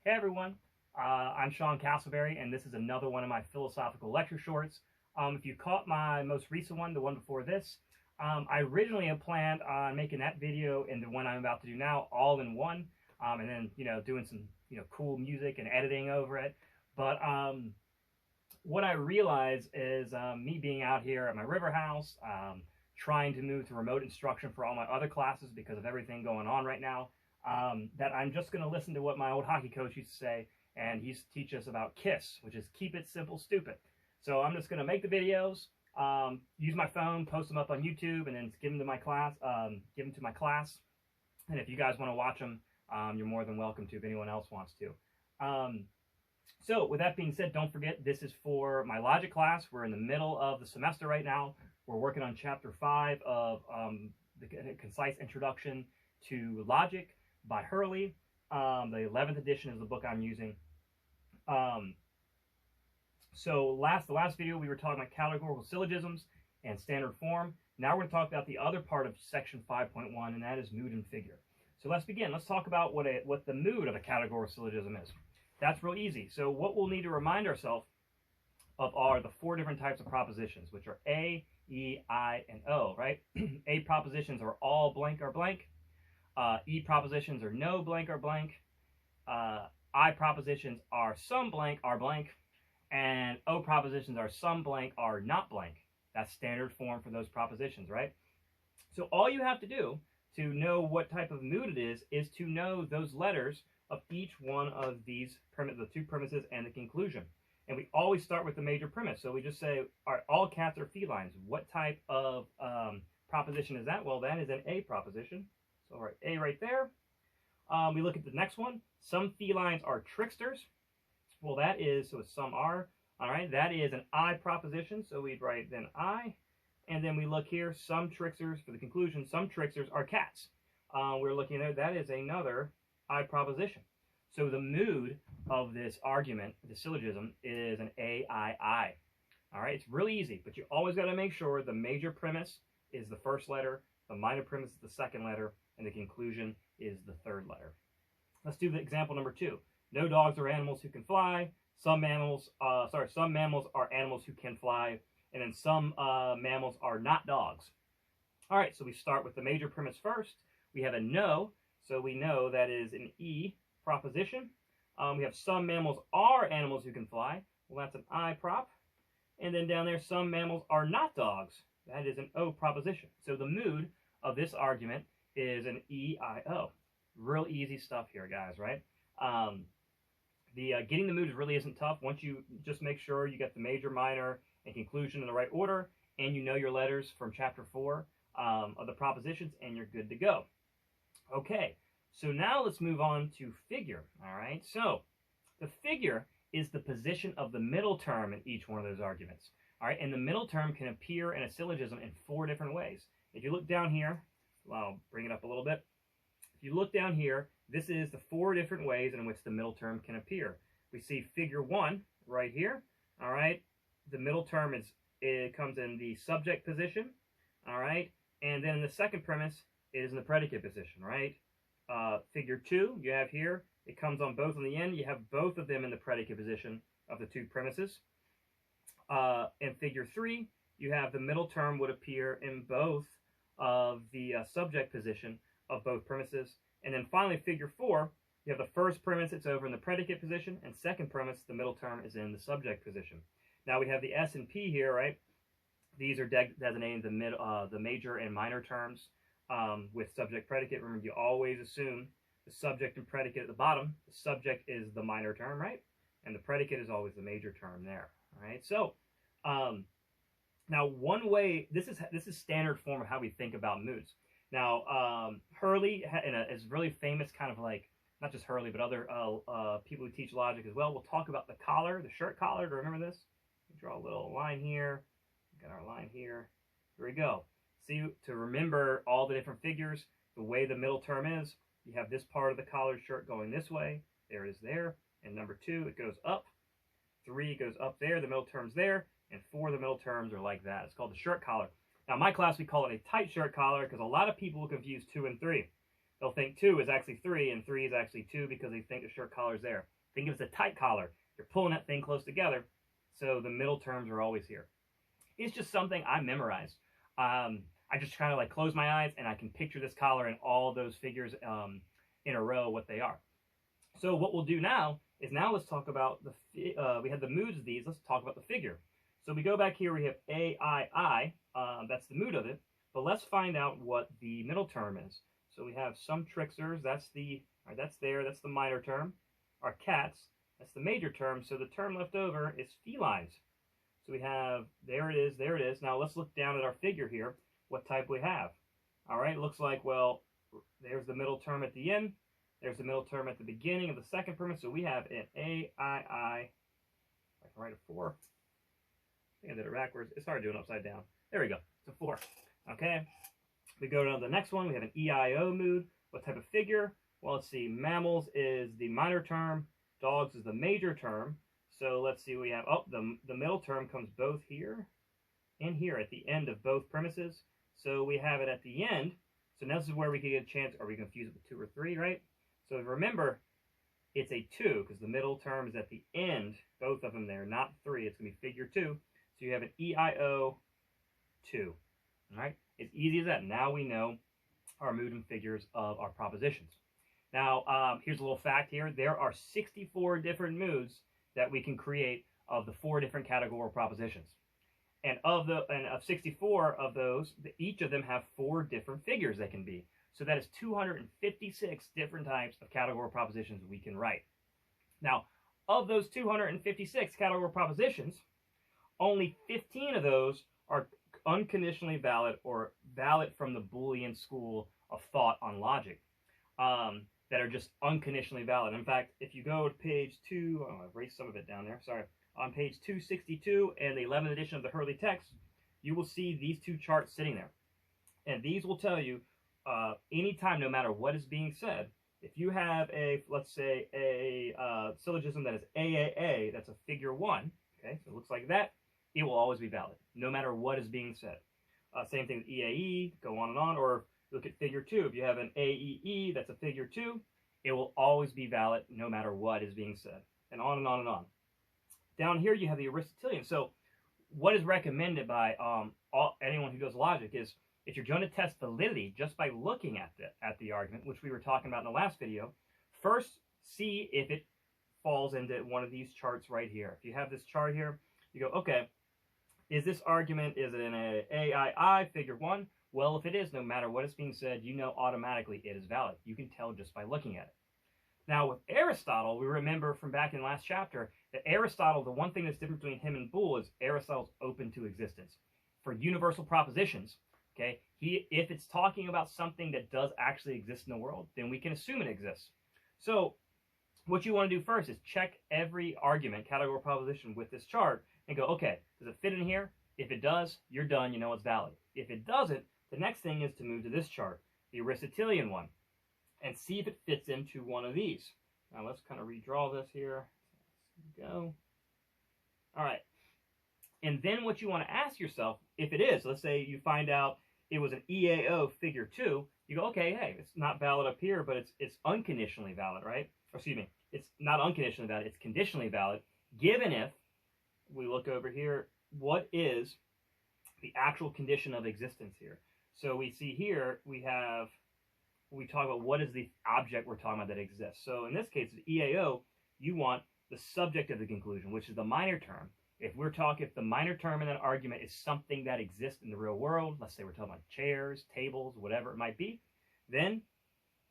Hey everyone, I'm Sean Castleberry, and this is another one of my philosophical lecture shorts. If you caught my most recent one, the one before this, I originally had planned on making that video and the one I'm about to do now all in one, and then doing some cool music and editing over it. But what I realized is me being out here at my river house, trying to move to remote instruction for all my other classes because of everything going on right now. That I'm just going to listen to what my old hockey coach used to say, and he used to teach us about KISS, which is keep it simple, stupid. So I'm just going to make the videos, use my phone, post them up on YouTube, and then give them to my class. And if you guys want to watch them, you're more than welcome to if anyone else wants to. So with that being said, don't forget this is for my logic class. We're in the middle of the semester right now. We're working on chapter 5 of the Concise Introduction to Logic by Hurley. The 11th edition is the book I'm using. So the last video we were talking about categorical syllogisms and standard form. Now we're going to talk about the other part of section 5.1, and that is mood and figure. So let's begin. Let's talk about what the mood of a categorical syllogism is. That's real easy. So what we'll need to remind ourselves of are the 4 different types of propositions, which are A, E, I, and O, right? A propositions are all blank or blank. E propositions are no blank or blank. I propositions are some blank are blank. And O propositions are some blank are not blank. That's standard form for those propositions, right? So all you have to do to know what type of mood it is to know those letters of each one of these the 2 premises and the conclusion. And we always start with the major premise. So we just say, all cats are felines. What type of proposition is that? Well, that is an A proposition. So write A right there. We look at the next one. Some felines are tricksters. Well, that is, so some are. All right, that is an I proposition. So we'd write then I. And then we look here, some tricksters, for the conclusion, some tricksters are cats. We're looking there, that is another I proposition. So the mood of this argument, the syllogism, is an AII. All right, it's really easy, but you always got to make sure the major premise is the first letter, the minor premise is the second letter, and the conclusion is the third letter. Let's do the example number 2. No dogs are animals who can fly. Some mammals are animals who can fly, and then some mammals are not dogs. All right, so we start with the major premise first. We have a no, so we know that is an E proposition. We have some mammals are animals who can fly. Well, that's an I prop. And then down there, some mammals are not dogs. That is an O proposition. So the mood of this argument is an EIO. Real easy stuff here, guys, right? Getting the mood really isn't tough. Once you just make sure you get the major, minor, and conclusion in the right order, and you know your letters from chapter 4 of the propositions, and you're good to go. Okay, so now let's move on to figure. All right, so the figure is the position of the middle term in each one of those arguments. All right, and the middle term can appear in a syllogism in 4 different ways. If you look down here, well, I'll bring it up a little bit. If you look down here, this is the 4 different ways in which the middle term can appear. We see figure 1 right here. All right, the middle term comes in the subject position. All right, and then the second premise is in the predicate position, right? Figure 2 you have here, it comes on both on the end. You have both of them in the predicate position of the 2 premises. In figure 3, you have the middle term would appear in both of the subject position of both premises. And then finally, figure 4, you have the first premise, it's over in the predicate position, and second premise, the middle term is in the subject position. Now we have the S and P here, right? These are designating the major and minor terms with subject predicate. Remember, you always assume the subject and predicate at the bottom. The subject is the minor term, right? And the predicate is always the major term there, all right? So now one way, this is standard form of how we think about moods. Now, Hurley is really famous, kind of like, not just Hurley, but other people who teach logic as well. We'll talk about the collar, the shirt collar. Do you remember this? Draw a little line here. Got our line here. Here we go. See, to remember all the different figures, the way the middle term is, you have this part of the collared shirt going this way. There it is there. And number 2, it goes up. 3 goes up there. The middle term's there. And 4, the middle terms are like that. It's called the shirt collar. Now, in my class, we call it a tight shirt collar because a lot of people will confuse 2 and 3. They'll think 2 is actually 3, and 3 is actually 2 because they think the shirt collar is there. Think if it's a tight collar, you're pulling that thing close together, so the middle terms are always here. It's just something I memorized. I just kind of like close my eyes, and I can picture this collar and all those figures in a row, what they are. So what we'll do now is let's talk about we had the moods of these. Let's talk about the figure. So we go back here. We have AII. That's the mood of it. But let's find out what the middle term is. So we have some tricksters. That's that's the minor term. Our cats. That's the major term. So the term left over is felines. So we have, there it is. Now let's look down at our figure here, what type we have. All right, looks like, well, there's the middle term at the end. There's the middle term at the beginning of the second premise. So we have an AII. I can write a 4. I think I did it backwards. It's hard doing upside down. There we go. It's a 4. Okay. We go to the next one. We have an EIO mood. What type of figure? Well, let's see. Mammals is the minor term. Dogs is the major term. So let's see. We have, the middle term comes both here and here at the end of both premises. So we have it at the end. So now this is where we can get a chance. Are we confused with 2 or 3, right? So remember, it's a 2 because the middle term is at the end, both of them there, not 3. It's going to be figure 2. So you have an EIO 2. All right? It's easy as that. Now we know our mood and figures of our propositions. Now, here's a little fact here. There are 64 different moods that we can create of the 4 different categorical propositions. And of 64 of those, each of them have 4 different figures they can be. So that is 256 different types of categorical propositions we can write. Now, of those 256 categorical propositions, only 15 of those are unconditionally valid or valid from the Boolean school of thought on logic, that are just unconditionally valid. In fact, if you go to page 2, I've erased some of it down there, sorry. On page 262 and the 11th edition of the Hurley text, you will see these 2 charts sitting there. And these will tell you anytime, no matter what is being said, if you have let's say a syllogism that is AAA, that's a figure 1, okay, so it looks like that, it will always be valid, no matter what is being said. Same thing with EAE, go on, or look at figure 2. If you have an AEE, that's a figure 2, it will always be valid, no matter what is being said, and on and on and on. Down here, you have the Aristotelian. So what is recommended by anyone who does logic is, if you're going to test validity just by looking at the argument, which we were talking about in the last video, first see if it falls into one of these charts right here. If you have this chart here, you go, okay, is this argument, is it in a AII, figure 1? Well, if it is, no matter what is being said, you know automatically it is valid. You can tell just by looking at it. Now, with Aristotle, we remember from back in the last chapter that Aristotle, the one thing that's different between him and Boole is Aristotle's open to existence. For universal propositions, okay, if it's talking about something that does actually exist in the world, then we can assume it exists. So what you want to do first is check every argument, categorical proposition with this chart and go, okay, does it fit in here? If it does, you're done, you know it's valid. If it doesn't, the next thing is to move to this chart, the Aristotelian one, and see if it fits into one of these. Now let's kind of redraw this here. There we go. All right. And then what you want to ask yourself, if it is, let's say you find out it was an EAO figure 2, you go, okay, hey, it's not valid up here, but it's unconditionally valid, right? Or excuse me, it's not unconditionally valid, it's conditionally valid, given if we look over here, what is the actual condition of existence here? So we see here, we talk about what is the object we're talking about that exists. So in this case, the EAO, you want the subject of the conclusion, which is the minor term. If the minor term in an argument is something that exists in the real world, let's say we're talking about chairs, tables, whatever it might be, then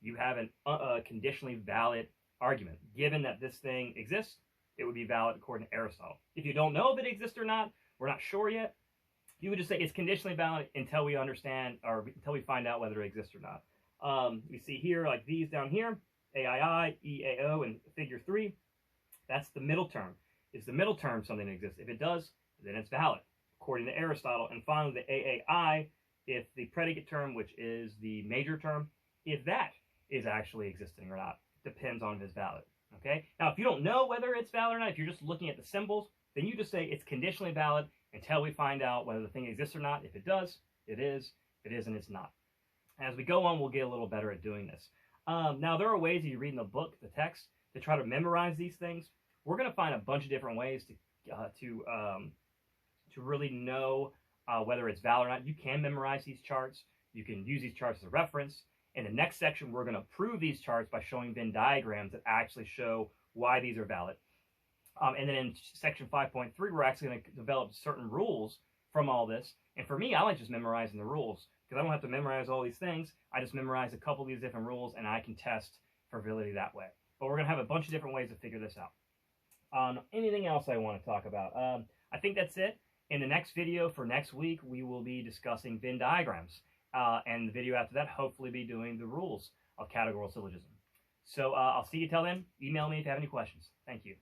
you have a conditionally valid argument. Given that this thing exists, it would be valid according to Aristotle. If you don't know if it exists or not, we're not sure yet, you would just say it's conditionally valid until we understand, or until we find out whether it exists or not. We see here, like these down here, AII, EAO, and figure 3, that's the middle term. Is the middle term something that exists? If it does, then it's valid, according to Aristotle. And finally, the AAI, if the predicate term, which is the major term, if that is actually existing or not, depends on if it's valid. Okay? Now, if you don't know whether it's valid or not, if you're just looking at the symbols, then you just say it's conditionally valid until we find out whether the thing exists or not. If it does, it is. If it isn't, it's not. As we go on, we'll get a little better at doing this. Now, there are ways that you read in the book, the text, to try to memorize these things. We're going to find a bunch of different ways to really know whether it's valid or not. You can memorize these charts. You can use these charts as a reference. In the next section, we're going to prove these charts by showing Venn diagrams that actually show why these are valid. And then in section 5.3, we're actually going to develop certain rules from all this. And for me, I like just memorizing the rules because I don't have to memorize all these things. I just memorize a couple of these different rules, and I can test for validity that way. But we're going to have a bunch of different ways to figure this out. Anything else I want to talk about? I think that's it. In the next video for next week, we will be discussing Venn diagrams. And the video after that, hopefully be doing the rules of categorical syllogism. So I'll see you till then. Email me if you have any questions. Thank you.